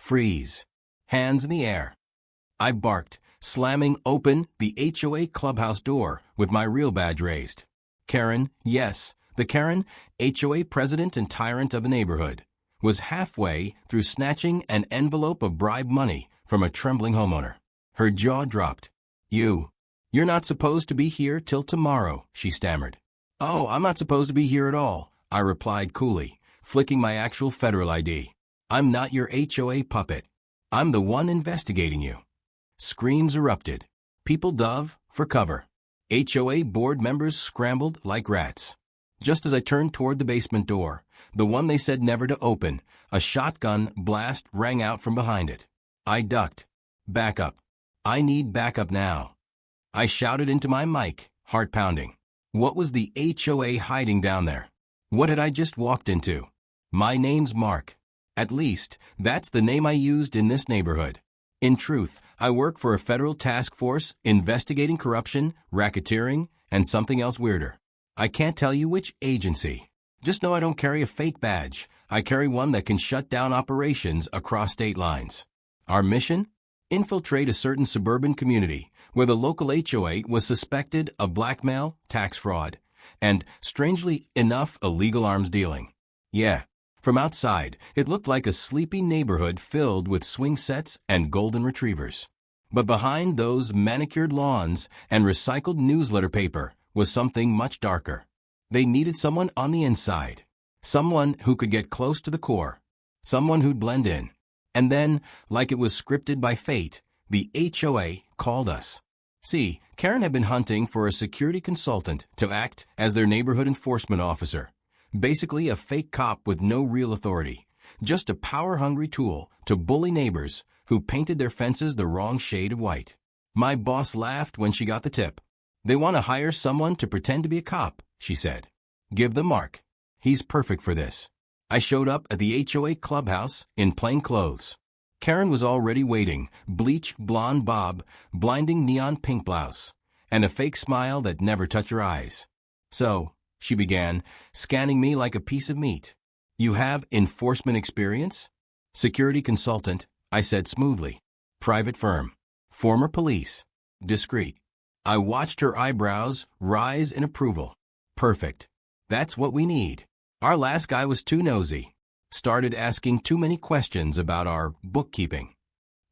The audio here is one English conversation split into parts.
Freeze. Hands in the air. I barked, slamming open the HOA clubhouse door with my real badge raised. Karen, yes, the Karen, HOA president and tyrant of the neighborhood, was halfway through snatching an envelope of bribe money from a trembling homeowner. Her jaw dropped. You're not supposed to be here till tomorrow, she stammered. Oh, I'm not supposed to be here at all, I replied coolly, flicking my actual federal ID. I'm not your HOA puppet. I'm the one investigating you. Screams erupted. People dove for cover. HOA board members scrambled like rats. Just as I turned toward the basement door, the one they said never to open, a shotgun blast rang out from behind it. I ducked. Backup. I need backup now. I shouted into my mic, heart pounding. What was the HOA hiding down there? What had I just walked into? My name's Mark. At least, that's the name I used in this neighborhood. In truth, I work for a federal task force investigating corruption, racketeering, and something else weirder. I can't tell you which agency. Just know I don't carry a fake badge. I carry one that can shut down operations across state lines. Our mission? Infiltrate a certain suburban community where the local HOA was suspected of blackmail, tax fraud, and, strangely enough, illegal arms dealing. Yeah, from outside, it looked like a sleepy neighborhood filled with swing sets and golden retrievers. But behind those manicured lawns and recycled newsletter paper was something much darker. They needed someone on the inside, someone who could get close to the core, someone who'd blend in. And then, like it was scripted by fate, the HOA called us. See, Karen had been hunting for a security consultant to act as their neighborhood enforcement officer. Basically a fake cop with no real authority. Just a power-hungry tool to bully neighbors who painted their fences the wrong shade of white. My boss laughed when she got the tip. They want to hire someone to pretend to be a cop, she said. Give them Mark. He's perfect for this. I showed up at the HOA clubhouse in plain clothes. Karen was already waiting, bleach blonde bob, blinding neon pink blouse, and a fake smile that never touched her eyes. So, she began, scanning me like a piece of meat. You have enforcement experience? Security consultant, I said smoothly. Private firm. Former police. Discreet. I watched her eyebrows rise in approval. Perfect. That's what we need. Our last guy was too nosy. Started asking too many questions about our bookkeeping.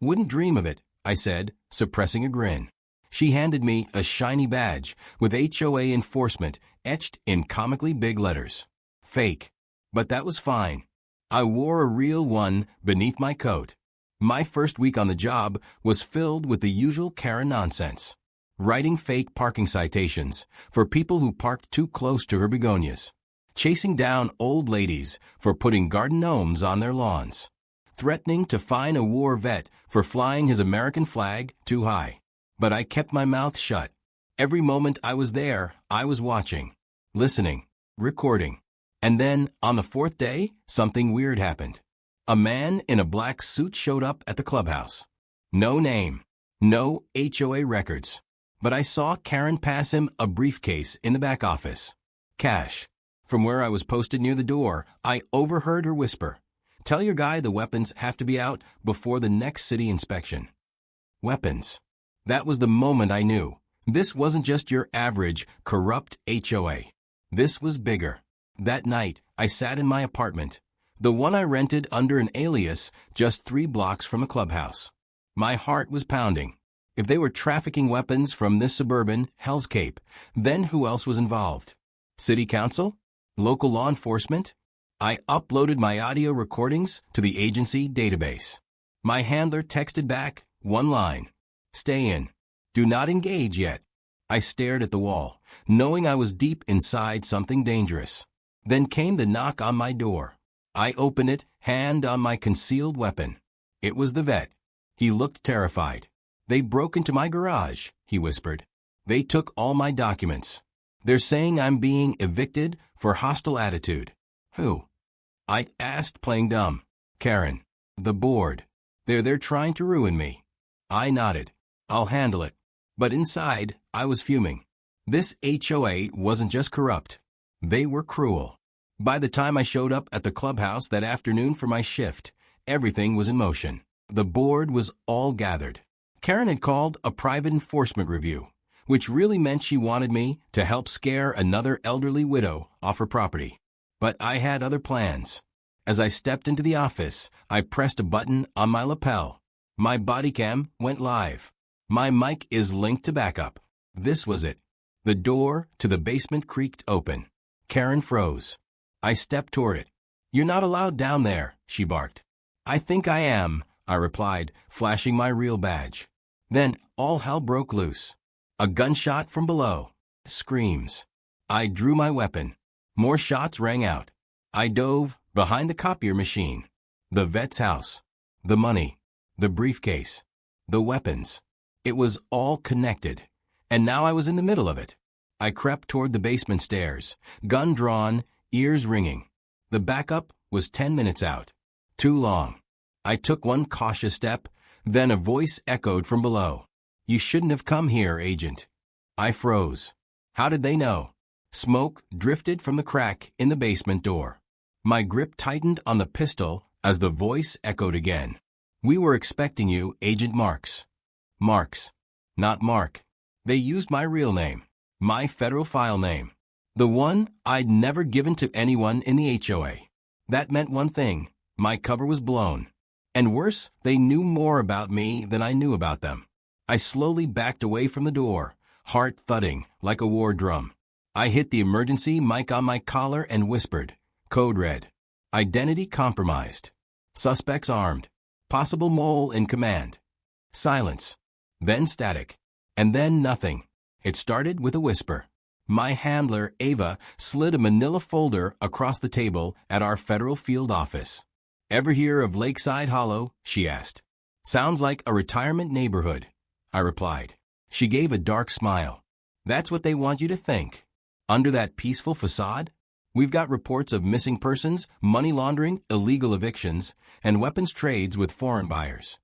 Wouldn't dream of it, I said, suppressing a grin. She handed me a shiny badge with HOA enforcement etched in comically big letters. Fake. But that was fine. I wore a real one beneath my coat. My first week on the job was filled with the usual Karen nonsense. Writing fake parking citations for people who parked too close to her begonias. Chasing down old ladies for putting garden gnomes on their lawns. Threatening to fine a war vet for flying his American flag too high. But I kept my mouth shut. Every moment I was there, I was watching, listening, recording. And then, on the fourth day, something weird happened. A man in a black suit showed up at the clubhouse. No name. No HOA records. But I saw Karen pass him a briefcase in the back office. Cash. From where I was posted near the door, I overheard her whisper, "Tell your guy the weapons have to be out before the next city inspection." Weapons. That was the moment I knew. This wasn't just your average, corrupt HOA. This was bigger. That night, I sat in my apartment, the one I rented under an alias just 3 blocks from the clubhouse. My heart was pounding. If they were trafficking weapons from this suburban hellscape, then who else was involved? City council? Local law enforcement? I uploaded my audio recordings to the agency database. My handler texted back, one line. Stay in. Do not engage yet. I stared at the wall, knowing I was deep inside something dangerous. Then came the knock on my door. I opened it, hand on my concealed weapon. It was the vet. He looked terrified. They broke into my garage, he whispered. They took all my documents. They're saying I'm being evicted for hostile attitude. Who? I asked, playing dumb. Karen. The board. They're trying to ruin me. I nodded. I'll handle it. But inside, I was fuming. This HOA wasn't just corrupt. They were cruel. By the time I showed up at the clubhouse that afternoon for my shift, Everything was in motion. The board was all gathered. Karen had called a private enforcement review, which really meant she wanted me to help scare another elderly widow off her property. But I had other plans. As I stepped into the office, I pressed a button on my lapel. My body cam went live. My mic is linked to backup. This was it. The door to the basement creaked open. Karen froze. I stepped toward it. "You're not allowed down there," she barked. "I think I am," I replied, flashing my real badge. Then all hell broke loose. A gunshot from below. Screams. I drew my weapon. More shots rang out. I dove behind the copier machine. The vet's house. The money. The briefcase. The weapons. It was all connected. And now I was in the middle of it. I crept toward the basement stairs, gun drawn, ears ringing. The backup was 10 minutes out. Too long. I took one cautious step, then a voice echoed from below. "You shouldn't have come here, Agent." I froze. How did they know? Smoke drifted from the crack in the basement door. My grip tightened on the pistol as the voice echoed again. "We were expecting you, Agent Marks." Marks. Not Mark. They used my real name. My federal file name. The one I'd never given to anyone in the HOA. That meant one thing. My cover was blown. And worse, they knew more about me than I knew about them. I slowly backed away from the door, heart thudding like a war drum. I hit the emergency mic on my collar and whispered. Code red. Identity compromised. Suspects armed. Possible mole in command. Silence. Then static. And then nothing. It started with a whisper. My handler, Ava, slid a manila folder across the table at our federal field office. "Ever hear of Lakeside Hollow?" she asked. "Sounds like a retirement neighborhood," I replied. She gave a dark smile. "That's what they want you to think. Under that peaceful facade, we've got reports of missing persons, money laundering, illegal evictions, and weapons trades with foreign buyers."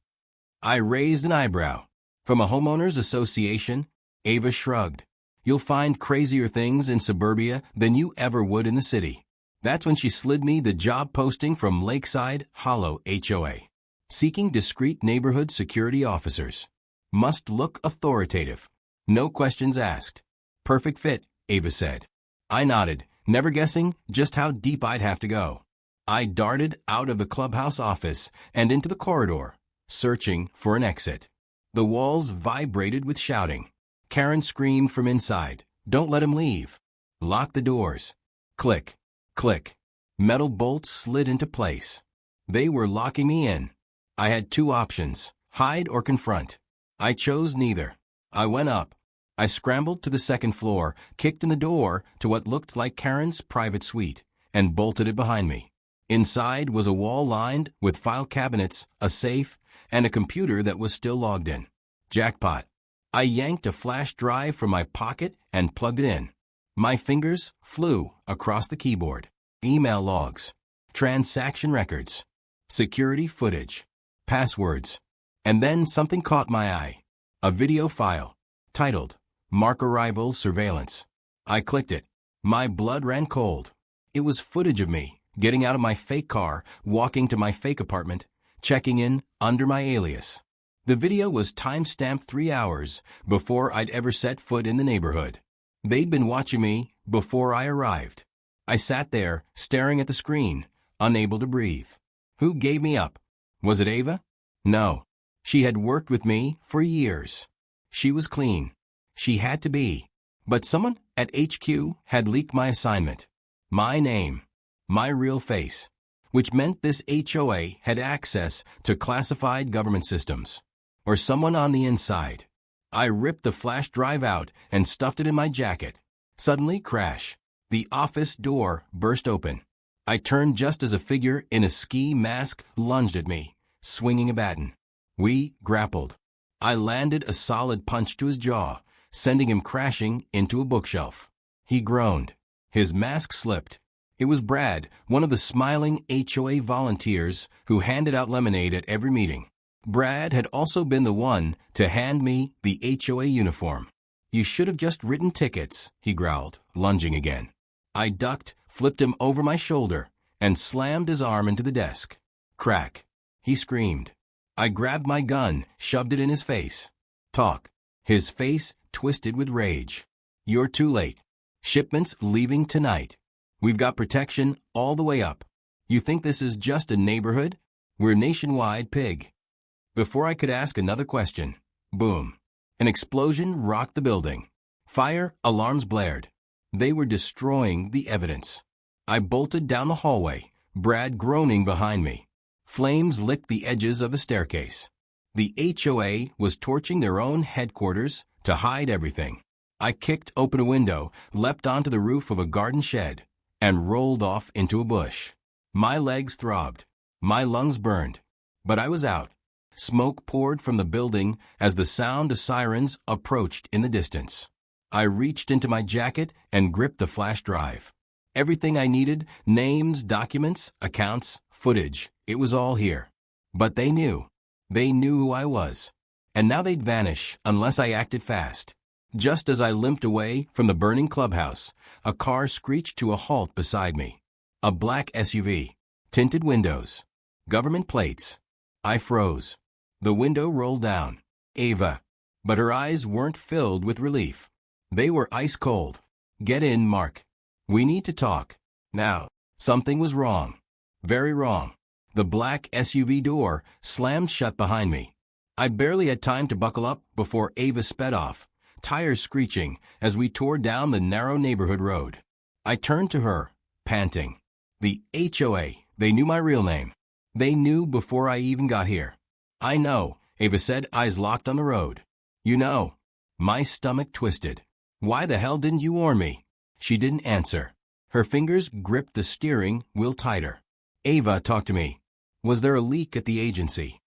I raised an eyebrow. "From a homeowners association?" Ava shrugged. "You'll find crazier things in suburbia than you ever would in the city." That's when she slid me the job posting from Lakeside Hollow HOA. Seeking discreet neighborhood security officers. Must look authoritative. No questions asked. Perfect fit, Ava said. I nodded, never guessing just how deep I'd have to go. I darted out of the clubhouse office and into the corridor, searching for an exit. The walls vibrated with shouting. Karen screamed from inside, "Don't let him leave. Lock the doors." Click, click. Metal bolts slid into place. They were locking me in. I had two options, hide or confront. I chose neither. I went up. I scrambled to the second floor, kicked in the door to what looked like Karen's private suite, and bolted it behind me. Inside was a wall lined with file cabinets, a safe, and a computer that was still logged in. Jackpot. I yanked a flash drive from my pocket and plugged it in. My fingers flew across the keyboard. Email logs, transaction records, security footage, passwords. And then something caught my eye. A video file, titled, Mark Arrival Surveillance. I clicked it. My blood ran cold. It was footage of me, getting out of my fake car, walking to my fake apartment, checking in under my alias. The video was time-stamped 3 hours before I'd ever set foot in the neighborhood. They'd been watching me before I arrived. I sat there, staring at the screen, unable to breathe. Who gave me up? Was it Ava? No. She had worked with me for years. She was clean. She had to be. But someone at HQ had leaked my assignment. My name. My real face. Which meant this HOA had access to classified government systems. Or someone on the inside. I ripped the flash drive out and stuffed it in my jacket. Suddenly, crash. The office door burst open. I turned just as a figure in a ski mask lunged at me, swinging a baton. We grappled. I landed a solid punch to his jaw, sending him crashing into a bookshelf. He groaned. His mask slipped. It was Brad, one of the smiling HOA volunteers who handed out lemonade at every meeting. Brad had also been the one to hand me the HOA uniform. You should have just written tickets, he growled, lunging again. I ducked, flipped him over my shoulder, and slammed his arm into the desk. Crack. He screamed. I grabbed my gun, shoved it in his face. Talk. His face twisted with rage. You're too late. Shipments leaving tonight. We've got protection all the way up. You think this is just a neighborhood? We're nationwide, pig. Before I could ask another question, boom. An explosion rocked the building. Fire alarms blared. They were destroying the evidence. I bolted down the hallway, Brad groaning behind me. Flames licked the edges of the staircase. The HOA was torching their own headquarters to hide everything. I kicked open a window, leapt onto the roof of a garden shed, and rolled off into a bush. My legs throbbed. My lungs burned. But I was out. Smoke poured from the building as the sound of sirens approached in the distance. I reached into my jacket and gripped the flash drive. Everything I needed, names, documents, accounts, footage, it was all here. But they knew. They knew who I was. And now they'd vanish unless I acted fast. Just as I limped away from the burning clubhouse, a car screeched to a halt beside me. A black SUV. Tinted windows. Government plates. I froze. The window rolled down. Ava. But her eyes weren't filled with relief. They were ice cold. Get in, Mark. We need to talk. Now. Something was wrong. Very wrong. The black SUV door slammed shut behind me. I barely had time to buckle up before Ava sped off, tires screeching as we tore down the narrow neighborhood road. I turned to her, panting. The HOA, they knew my real name. They knew before I even got here. I know, Ava said, eyes locked on the road. You know. My stomach twisted. Why the hell didn't you warn me? She didn't answer. Her fingers gripped the steering wheel tighter. Ava, talk to me. Was there a leak at the agency?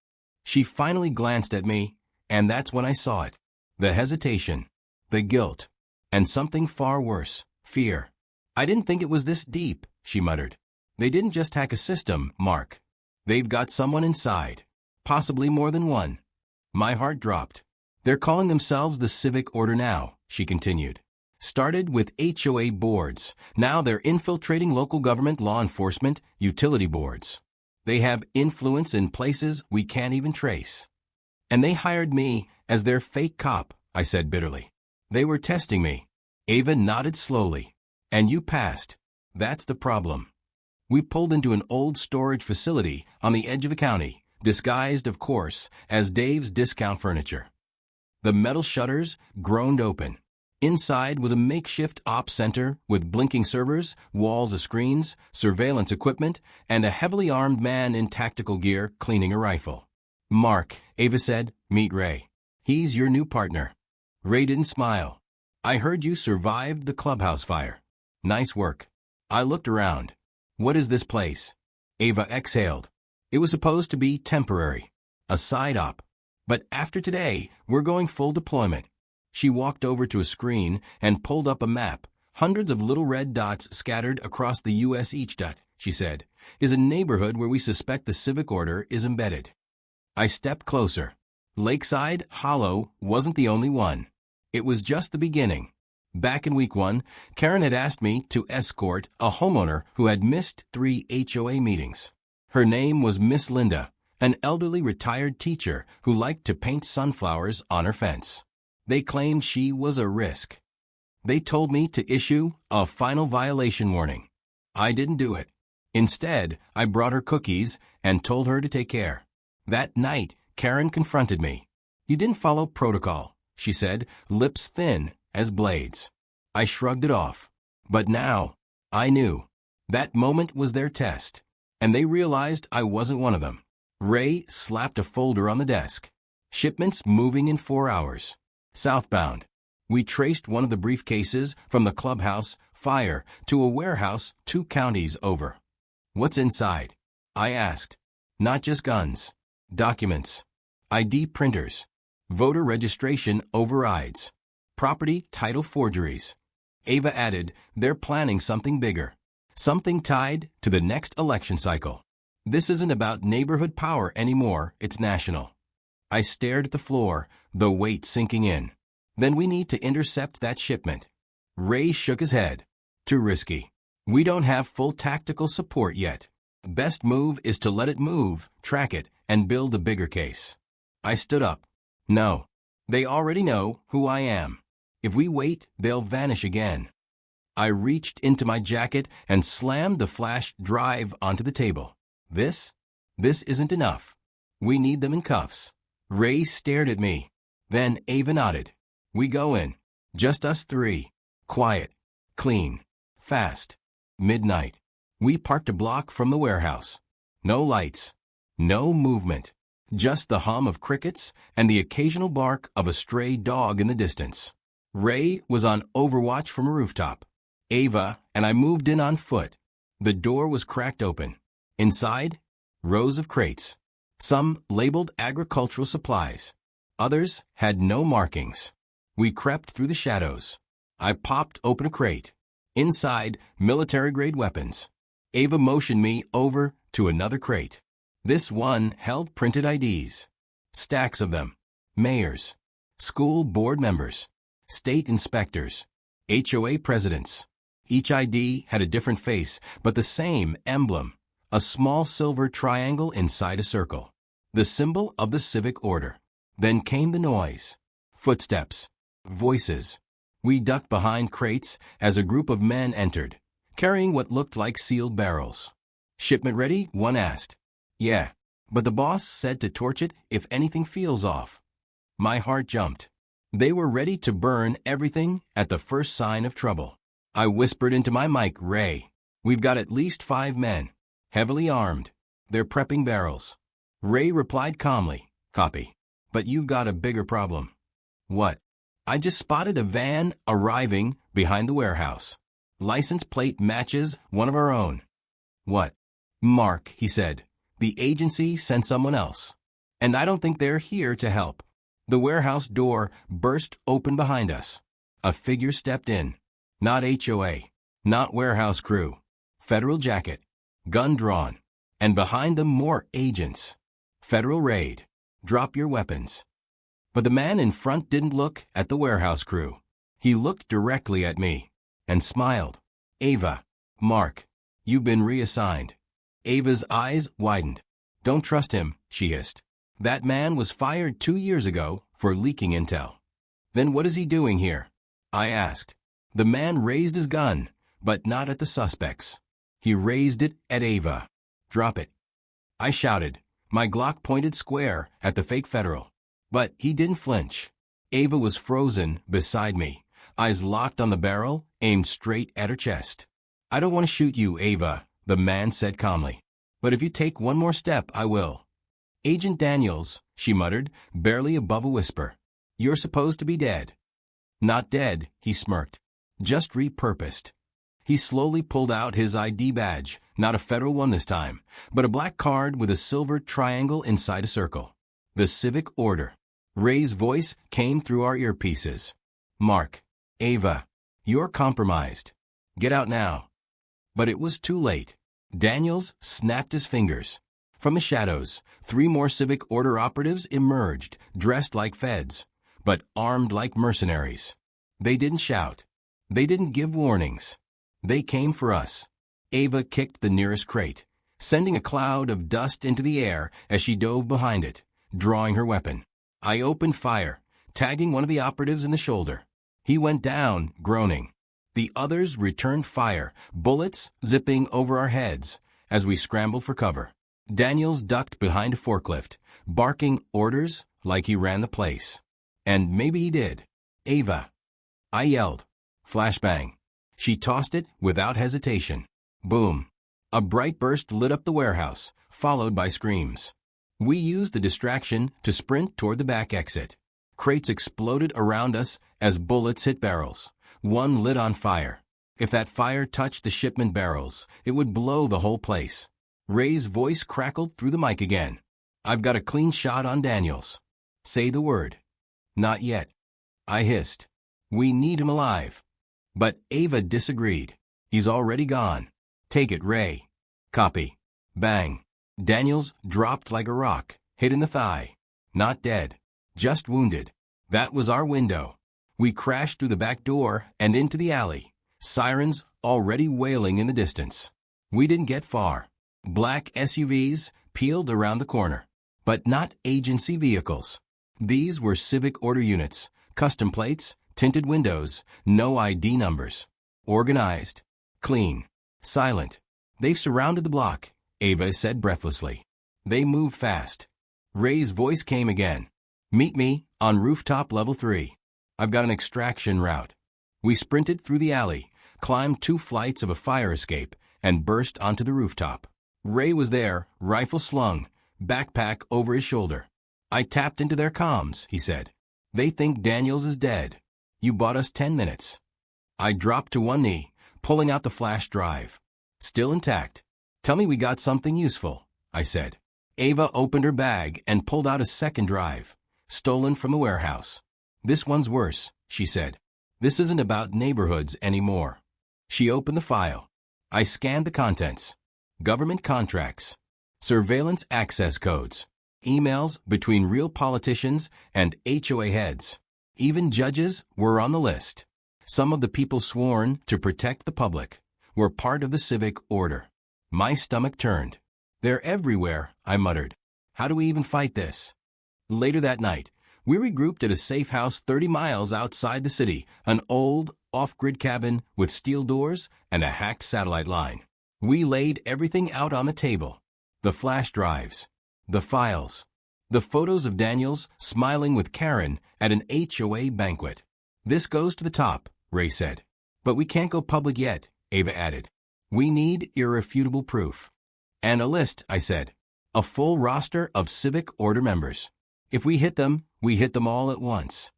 She finally glanced at me, and that's when I saw it. The hesitation, the guilt, and something far worse, fear. I didn't think it was this deep, she muttered. They didn't just hack a system, Mark. They've got someone inside. Possibly more than one. My heart dropped. They're calling themselves the Civic Order now, she continued. Started with HOA boards. Now they're infiltrating local government law enforcement utility boards. They have influence in places we can't even trace. And they hired me as their fake cop, I said bitterly. They were testing me. Ava nodded slowly. And you passed. That's the problem. We pulled into an old storage facility on the edge of the county, disguised, of course, as Dave's Discount Furniture. The metal shutters groaned open. Inside was a makeshift ops center with blinking servers, walls of screens, surveillance equipment, and a heavily armed man in tactical gear cleaning a rifle. Mark, Ava said, meet Ray. He's your new partner. Ray didn't smile. I heard you survived the clubhouse fire. Nice work. I looked around. What is this place? Ava exhaled. It was supposed to be temporary. A side op. But after today, we're going full deployment. She walked over to a screen and pulled up a map. Hundreds of little red dots scattered across the U.S. Each dot, she said, is a neighborhood where we suspect the Civic Order is embedded. I stepped closer. Lakeside Hollow wasn't the only one. It was just the beginning. Back in week 1, Karen had asked me to escort a homeowner who had missed 3 HOA meetings. Her name was Miss Linda, an elderly retired teacher who liked to paint sunflowers on her fence. They claimed she was a risk. They told me to issue a final violation warning. I didn't do it. Instead, I brought her cookies and told her to take care. That night, Karen confronted me. You didn't follow protocol, she said, lips thin as blades. I shrugged it off. But now, I knew. That moment was their test. And they realized I wasn't one of them. Ray slapped a folder on the desk. Shipments moving in 4 hours. Southbound. We traced one of the briefcases from the clubhouse fire to a warehouse 2 counties over. What's inside? I asked. Not just guns. Documents. ID printers. Voter registration overrides. Property title forgeries. Ava added, they're planning something bigger. Something tied to the next election cycle. This isn't about neighborhood power anymore, it's national. I stared at the floor, the weight sinking in. Then we need to intercept that shipment. Ray shook his head. Too risky. We don't have full tactical support yet. Best move is to let it move, track it, and and build a bigger case. I stood up. No. They already know who I am. If we wait, they'll vanish again. I reached into my jacket and slammed the flash drive onto the table. This isn't enough. We need them in cuffs. Ray stared at me. Then Ava nodded. We go in. Just us three. Quiet. Clean. Fast. Midnight. We parked a block from the warehouse. No lights. No movement. Just the hum of crickets and the occasional bark of a stray dog in the distance. Ray was on overwatch from a rooftop. Ava and I moved in on foot. The door was cracked open. Inside, rows of crates. Some labeled agricultural supplies. Others had no markings. We crept through the shadows. I popped open a crate. Inside, military-grade weapons. Ava motioned me over to another crate. This one held printed IDs. Stacks of them. Mayors. School board members. State inspectors. HOA presidents. Each ID had a different face, but the same emblem. A small silver triangle inside a circle. The symbol of the civic order. Then came the noise. Footsteps. Voices. We ducked behind crates as a group of men entered, carrying what looked like sealed barrels. Shipment ready? One asked. Yeah, but the boss said to torch it if anything feels off. My heart jumped. They were ready to burn everything at the first sign of trouble. I whispered into my mic, Ray, we've got at least 5 men, heavily armed. They're prepping barrels. Ray replied calmly, copy. But you've got a bigger problem. What? I just spotted a van arriving behind the warehouse. License plate matches one of our own. What? Mark, he said. The agency sent someone else. And I don't think they're here to help. The warehouse door burst open behind us. A figure stepped in. Not HOA. Not warehouse crew. Federal jacket. Gun drawn. And behind them more agents. Federal raid. Drop your weapons. But the man in front didn't look at the warehouse crew. He looked directly at me and smiled. Ava. Mark. You've been reassigned. Ava's eyes widened. Don't trust him, she hissed. That man was fired 2 years ago for leaking intel. Then what is he doing here? I asked. The man raised his gun, but not at the suspects. He raised it at Ava. Drop it. I shouted, my Glock pointed square at the fake federal. But he didn't flinch. Ava was frozen beside me, eyes locked on the barrel, aimed straight at her chest. I don't want to shoot you, Ava, the man said calmly. But if you take one more step, I will. Agent Daniels, she muttered, barely above a whisper. You're supposed to be dead. Not dead, he smirked. Just repurposed. He slowly pulled out his ID badge, not a federal one this time, but a black card with a silver triangle inside a circle. The civic order. Ray's voice came through our earpieces. Mark. Ava. You're compromised. Get out now. But it was too late. Daniels snapped his fingers. From the shadows, 3 more civic order operatives emerged, dressed like feds, but armed like mercenaries. They didn't shout. They didn't give warnings. They came for us. Ava kicked the nearest crate, sending a cloud of dust into the air as she dove behind it, drawing her weapon. I opened fire, tagging one of the operatives in the shoulder. He went down, groaning. The others returned fire, bullets zipping over our heads as we scrambled for cover. Daniels ducked behind a forklift, barking orders like he ran the place. And maybe he did. Ava. I yelled. Flashbang. She tossed it without hesitation. Boom. A bright burst lit up the warehouse, followed by screams. We used the distraction to sprint toward the back exit. Crates exploded around us as bullets hit barrels. One lit on fire. If that fire touched the shipment barrels, it would blow the whole place. Ray's voice crackled through the mic again. I've got a clean shot on Daniels. Say the word. Not yet. I hissed. We need him alive. But Ava disagreed. He's already gone. Take it, Ray. Copy. Bang. Daniels dropped like a rock, hit in the thigh. Not dead. Just wounded. That was our window. We crashed through the back door and into the alley. Sirens already wailing in the distance. We didn't get far. Black SUVs peeled around the corner. But not agency vehicles. These were civic order units, custom plates, tinted windows, no ID numbers. Organized, clean, silent. They've surrounded the block, Ava said breathlessly. They move fast. Ray's voice came again. Meet me on rooftop level 3. I've got an extraction route. We sprinted through the alley, climbed 2 flights of a fire escape, and burst onto the rooftop. Ray was there, rifle slung, backpack over his shoulder. I tapped into their comms, he said. They think Daniels is dead. You bought us 10 minutes. I dropped to one knee, pulling out the flash drive. Still intact. Tell me we got something useful, I said. Ava opened her bag and pulled out a second drive, stolen from the warehouse. This one's worse, she said. This isn't about neighborhoods anymore. She opened the file. I scanned the contents. Government contracts, surveillance access codes, emails between real politicians and HOA heads. Even judges were on the list. Some of the people sworn to protect the public were part of the civic order. My stomach turned. They're everywhere, I muttered. How do we even fight this? Later that night, we regrouped at a safe house 30 miles outside the city, an old, off-grid cabin with steel doors and a hacked satellite line. We laid everything out on the table. The flash drives, the files, the photos of Daniels smiling with Karen at an HOA banquet. This goes to the top, Ray said. But we can't go public yet, Ava added. We need irrefutable proof. And a list, I said. A full roster of civic order members. If we hit them all at once.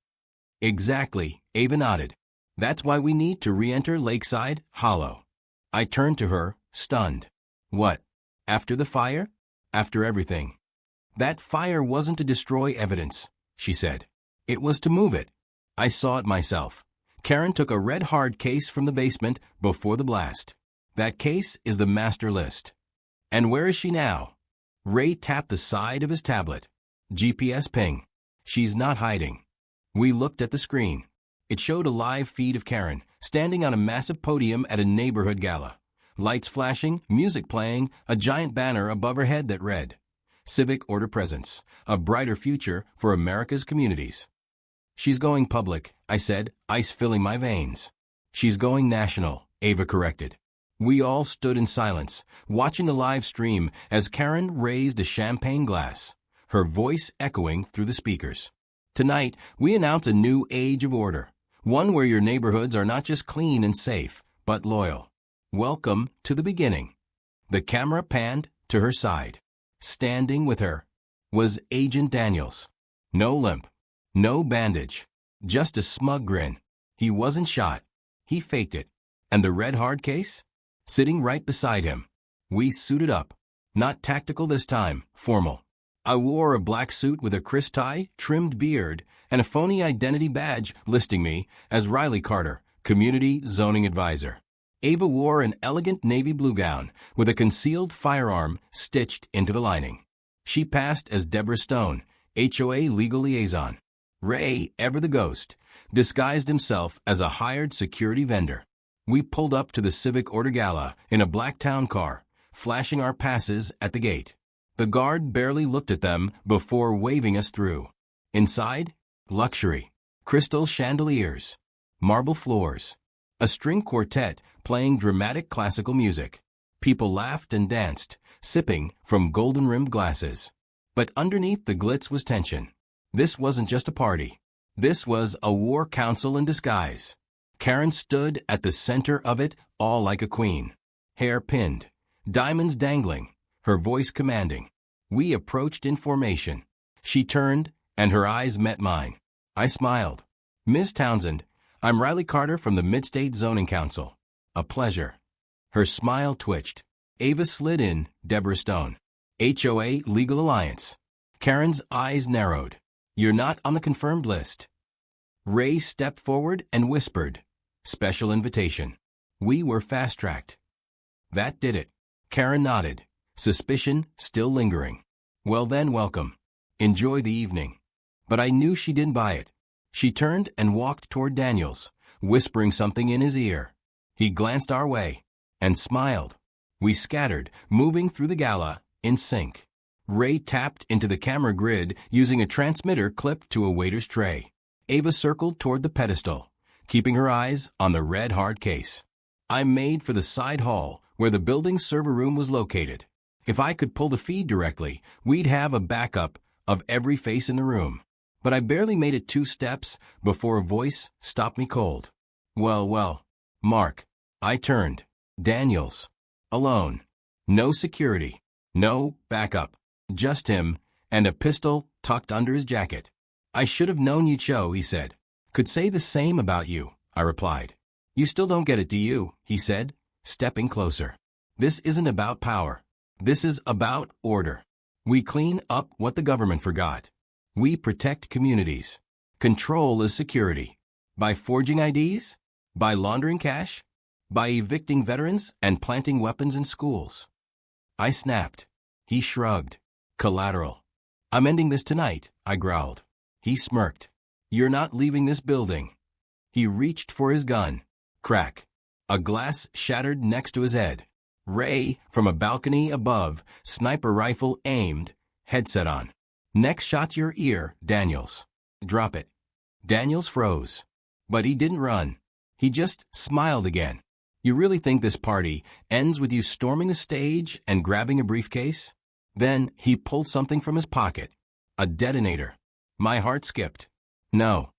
Exactly, Ava nodded. That's why we need to re-enter Lakeside Hollow. I turned to her, stunned. What? After the fire? After everything. That fire wasn't to destroy evidence, she said. It was to move it. I saw it myself. Karen took a red hard case from the basement before the blast. That case is the master list. And where is she now? Ray tapped the side of his tablet. GPS ping. She's not hiding. We looked at the screen. It showed a live feed of Karen, standing on a massive podium at a neighborhood gala. Lights flashing, music playing, a giant banner above her head that read, Civic Order Presence, a brighter future for America's communities. She's going public, I said, ice filling my veins. She's going national, Ava corrected. We all stood in silence, watching the live stream as Karen raised a champagne glass, her voice echoing through the speakers. Tonight, we announce a new age of order, one where your neighborhoods are not just clean and safe, but loyal. Welcome to the beginning. The camera panned to her side. Standing with her was Agent Daniels. No limp, no bandage, just a smug grin. He wasn't shot. He faked it. And the red hard case? Sitting right beside him. We suited up. Not tactical this time, formal. I wore a black suit with a crisp tie, trimmed beard, and a phony identity badge listing me as Riley Carter, Community Zoning Advisor. Ava wore an elegant navy blue gown with a concealed firearm stitched into the lining. She passed as Deborah Stone, HOA Legal Liaison. Ray, ever the ghost, disguised himself as a hired security vendor. We pulled up to the Civic Order Gala in a black town car, flashing our passes at the gate. The guard barely looked at them before waving us through. Inside, luxury, crystal chandeliers, marble floors, a string quartet playing dramatic classical music. People laughed and danced, sipping from golden-rimmed glasses. But underneath the glitz was tension. This wasn't just a party. This was a war council in disguise. Karen stood at the center of it, all like a queen. Hair pinned, diamonds dangling, her voice commanding. We approached in formation. She turned, and her eyes met mine. I smiled. Ms. Townsend, I'm Riley Carter from the Mid-State Zoning Council. A pleasure. Her smile twitched. Ava slid in, Deborah Stone. HOA Legal Alliance. Karen's eyes narrowed. You're not on the confirmed list. Ray stepped forward and whispered, Special invitation. We were fast-tracked. That did it. Karen nodded, suspicion still lingering. Well then, welcome. Enjoy the evening. But I knew she didn't buy it. She turned and walked toward Daniels, whispering something in his ear. He glanced our way and smiled. We scattered, moving through the gala, in sync. Ray tapped into the camera grid using a transmitter clipped to a waiter's tray. Ava circled toward the pedestal, keeping her eyes on the red hard case. I made for the side hall where the building's server room was located. If I could pull the feed directly, we'd have a backup of every face in the room. But I barely made it 2 steps before a voice stopped me cold. Well, Mark. I turned. Daniels. Alone. No security. No backup. Just him, and a pistol tucked under his jacket. I should have known you'd show, he said. Could say the same about you, I replied. You still don't get it, do you? He said, stepping closer. This isn't about power. This is about order. We clean up what the government forgot. We protect communities. Control is security. By forging IDs? By laundering cash? By evicting veterans and planting weapons in schools. I snapped. He shrugged. Collateral. I'm ending this tonight, I growled. He smirked. You're not leaving this building. He reached for his gun. Crack. A glass shattered next to his head. Ray, from a balcony above, sniper rifle aimed, headset on. Next shot's your ear, Daniels. Drop it. Daniels froze. But he didn't run. He just smiled again. You really think this party ends with you storming the stage and grabbing a briefcase? Then he pulled something from his pocket. A detonator. My heart skipped. No.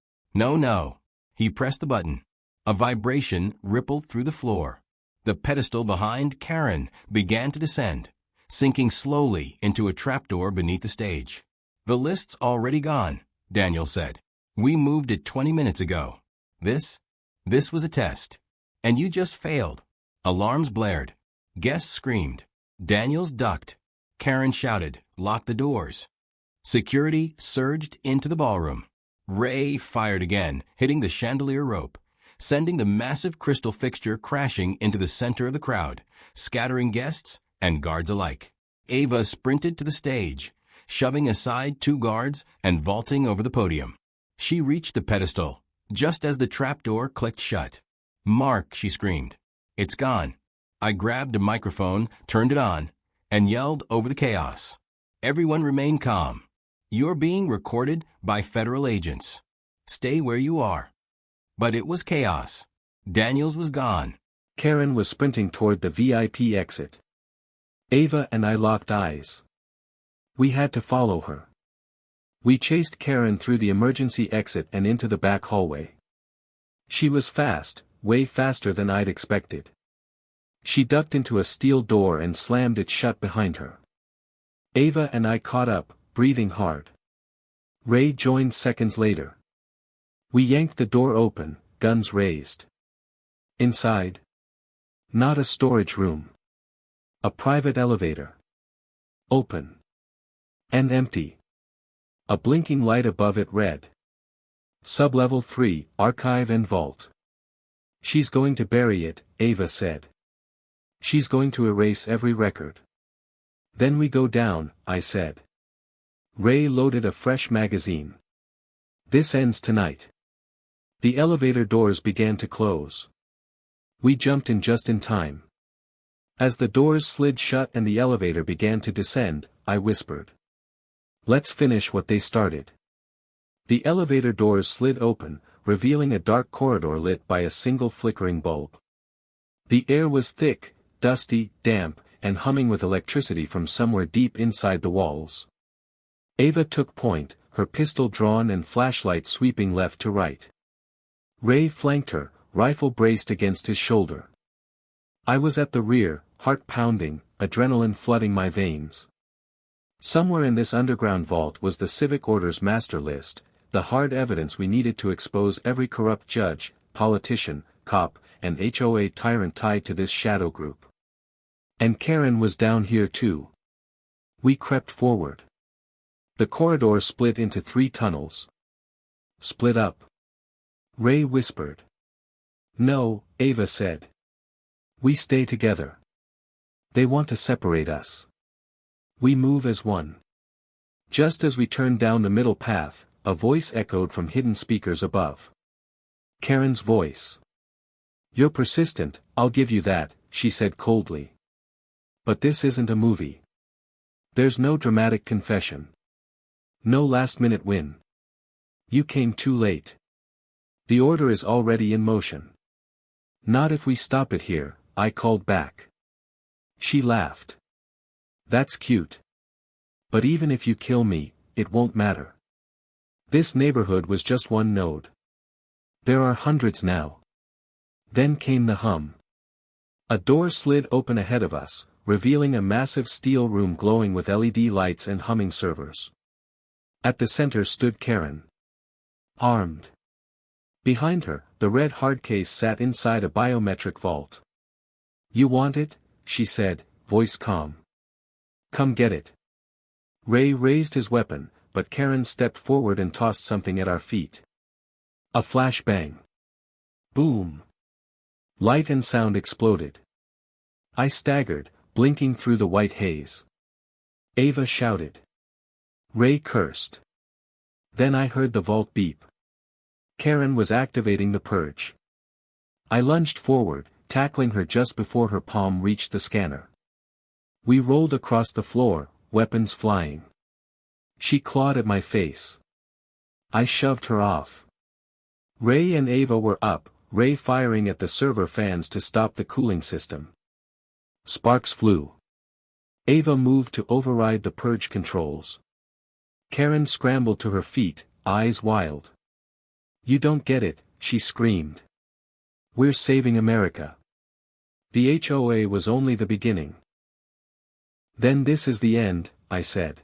He pressed the button. A vibration rippled through the floor. The pedestal behind Karen began to descend, sinking slowly into a trapdoor beneath the stage. The list's already gone, Daniel said. We moved it 20 minutes ago. This was a test. And you just failed. Alarms blared. Guests screamed. Daniels ducked. Karen shouted, lock the doors. Security surged into the ballroom. Ray fired again, hitting the chandelier rope, sending the massive crystal fixture crashing into the center of the crowd, scattering guests and guards alike. Ava sprinted to the stage, shoving aside 2 guards and vaulting over the podium. She reached the pedestal, just as the trapdoor clicked shut. Mark, she screamed. It's gone. I grabbed a microphone, turned it on, and yelled over the chaos. Everyone remain calm. You're being recorded by federal agents. Stay where you are. But it was chaos. Daniels was gone. Karen was sprinting toward the VIP exit. Ava and I locked eyes. We had to follow her. We chased Karen through the emergency exit and into the back hallway. She was fast, way faster than I'd expected. She ducked into a steel door and slammed it shut behind her. Ava and I caught up, breathing hard. Ray joined seconds later. We yanked the door open, guns raised. Inside? Not a storage room. A private elevator. Open. And empty. A blinking light above it read. Sublevel 3, Archive and Vault. She's going to bury it, Ava said. She's going to erase every record. Then we go down, I said. Ray loaded a fresh magazine. This ends tonight. The elevator doors began to close. We jumped in just in time. As the doors slid shut and the elevator began to descend, I whispered. Let's finish what they started. The elevator doors slid open, revealing a dark corridor lit by a single flickering bulb. The air was thick, dusty, damp, and humming with electricity from somewhere deep inside the walls. Ava took point, her pistol drawn and flashlight sweeping left to right. Ray flanked her, rifle braced against his shoulder. I was at the rear, heart pounding, adrenaline flooding my veins. Somewhere in this underground vault was the civic orders master list, the hard evidence we needed to expose every corrupt judge, politician, cop, and HOA tyrant tied to this shadow group. And Karen was down here too. We crept forward. The corridor split into 3 tunnels. Split up. Ray whispered. No, Ava said. We stay together. They want to separate us. We move as one. Just as we turned down the middle path, a voice echoed from hidden speakers above. Karen's voice. You're persistent, I'll give you that, she said coldly. But this isn't a movie. There's no dramatic confession. No last-minute win. You came too late. The order is already in motion. Not if we stop it here, I called back. She laughed. That's cute. But even if you kill me, it won't matter. This neighborhood was just one node. There are hundreds now. Then came the hum. A door slid open ahead of us, revealing a massive steel room glowing with LED lights and humming servers. At the center stood Karen. Armed. Behind her, the red hardcase sat inside a biometric vault. You want it? She said, voice calm. Come get it. Ray raised his weapon, but Karen stepped forward and tossed something at our feet. A flash bang. Boom. Light and sound exploded. I staggered, blinking through the white haze. Ava shouted. Ray cursed. Then I heard the vault beep. Karen was activating the purge. I lunged forward, tackling her just before her palm reached the scanner. We rolled across the floor, weapons flying. She clawed at my face. I shoved her off. Ray and Ava were up, Ray firing at the server fans to stop the cooling system. Sparks flew. Ava moved to override the purge controls. Karen scrambled to her feet, eyes wild. You don't get it, she screamed. We're saving America. The HOA was only the beginning. Then this is the end, I said.